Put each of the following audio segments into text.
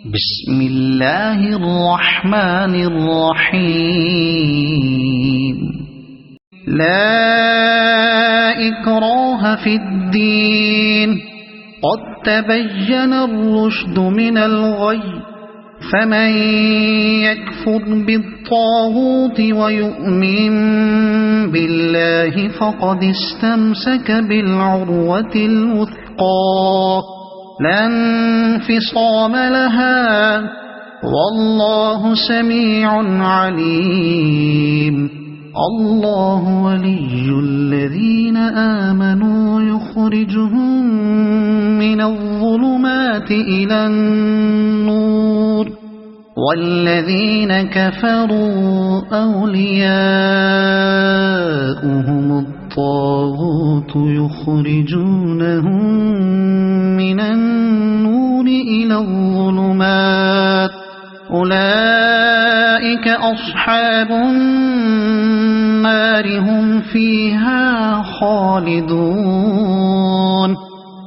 بسم الله الرحمن الرحيم. لا إكراه في الدين، قد تبين الرشد من الغي، فمن يكفر بالطاغوت ويؤمن بالله فقد استمسك بالعروة الوثقى لا انفصام لها، والله سميع عليم. الله ولي الذين آمنوا يخرجهم من الظلمات إلى النور، والذين كفروا أولياؤهم الطاغوت يخرجونهم من النور إلى الظلمات، أولئك أصحاب النار هم فيها خالدون.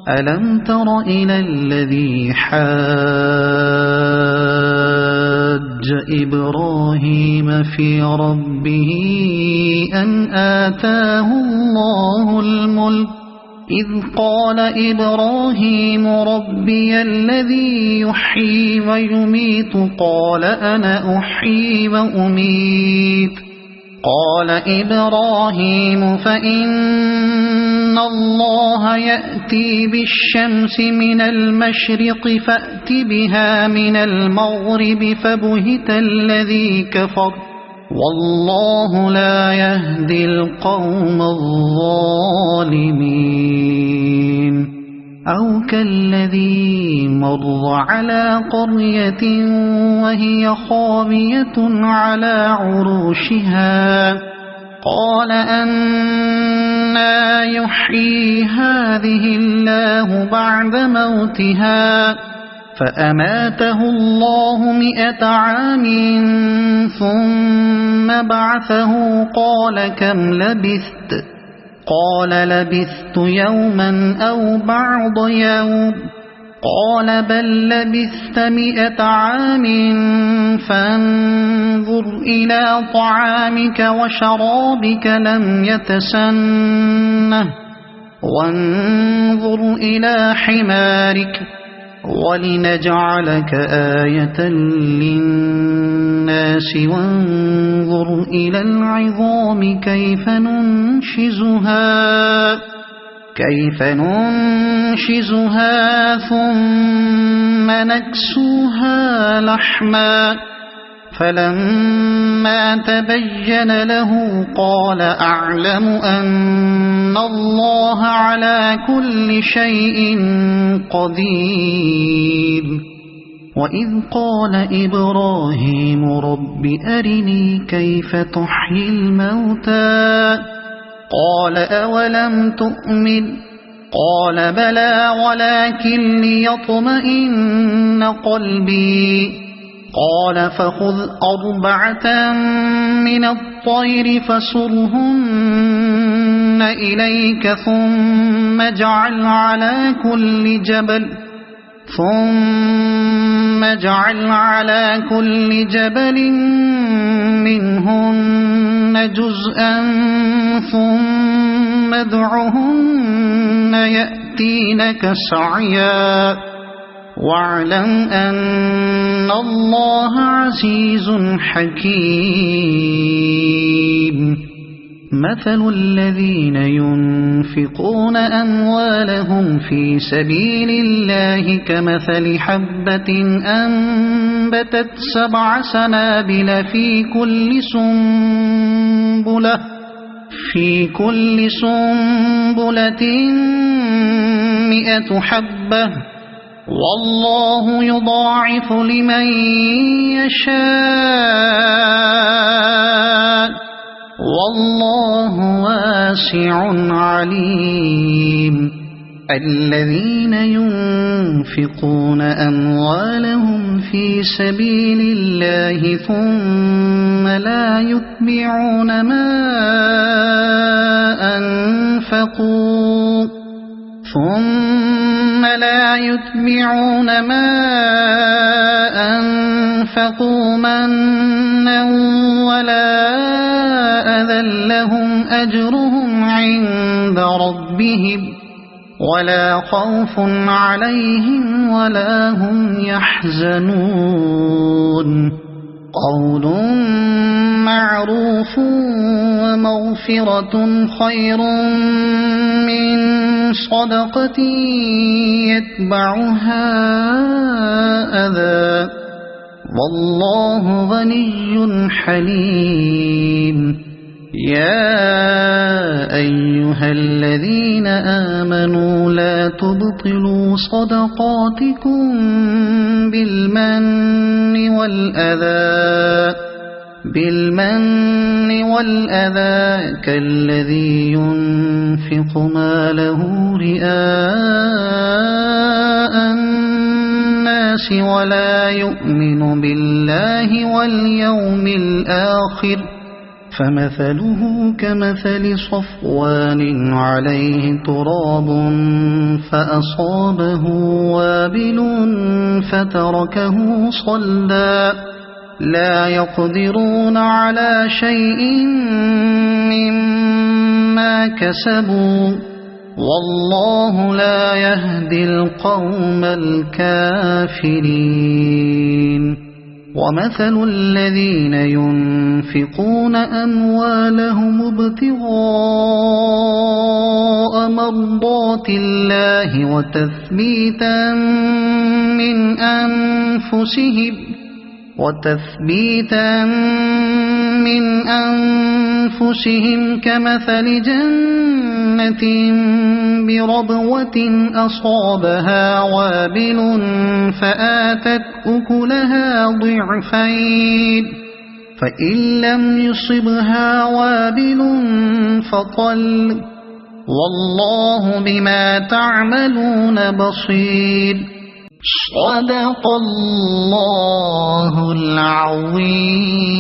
ألم تر إلى الذي حاج إبراهيم في ربه أن آتاه الله الملك، إذ قال إبراهيم ربي الذي يحيي ويميت، قال أنا أحيي وأميت. قال إبراهيم فإن الله يأتي بالشمس من المشرق فأت بها من المغرب، فبهت الذي كفر، والله لا يهدي القوم الظالمين. أو كالذي مر على قرية وهي خاوية على عروشها، قال أنى يحيي هذه الله بعد موتها، فأماته الله 100 عام ثم بعثه، قال كم لبثت؟ قال لبثت يوما أو بعض يوم، قال بل لبثت 100 عام، فانظر إلى طعامك وشرابك لم يتسنه، وانظر إلى حمارك ولنجعلك آية للناس، وانظر إلى العظام كيف ننشزها ثم نكسوها لحما، فلما تبين له قال أعلم أن الله على كل شيء قدير. وإذ قال إبراهيم رب أرني كيف تحيي الموتى، قال أولم تؤمن؟ قال بلى ولكن ليطمئن قلبي. قال فخذ 4 من الطير فصرهن إليك، ثم اجعل على كل جبل منهن جزءا، ثم ادعهن يأتينك سعيا، واعلم أن الله عزيز حكيم. مثل الذين ينفقون أموالهم في سبيل الله كمثل حبة أنبتت 7 سنابل في كل سنبلة 100 حبة، والله يضاعف لمن يشاء، والله واسع عليم. الذين ينفقون أموالهم في سبيل الله ثم لا يتبعون ما أنفقوا ثم لا يتبعون ما أنفقوا منا ولا أذى لهم أجرهم عند ربهم ولا خوف عليهم ولا هم يحزنون قول معروف ومغفرة خير من صدقة يتبعها أذى والله غني حليم يا أيها الذين آمنوا لا تبطلوا صدقاتكم بالمن والأذى كالذي ينفق ماله رئاء الناس ولا يؤمن بالله واليوم الآخر فمثله كمثل صفوان عليه تراب فأصابه وابل فتركه صلدا لا يقدرون على شيء مما كسبوا والله لا يهدي القوم الكافرين ومثل الذين ينفقون أموالهم ابتغاء مرضات الله وتثبيتا من أنفسهم كمثل جنة بربوة أصابها وابل فآتت أكلها ضعفين فإن لم يصبها وابل فطل والله بما تعملون بصير صدق الله العظيم.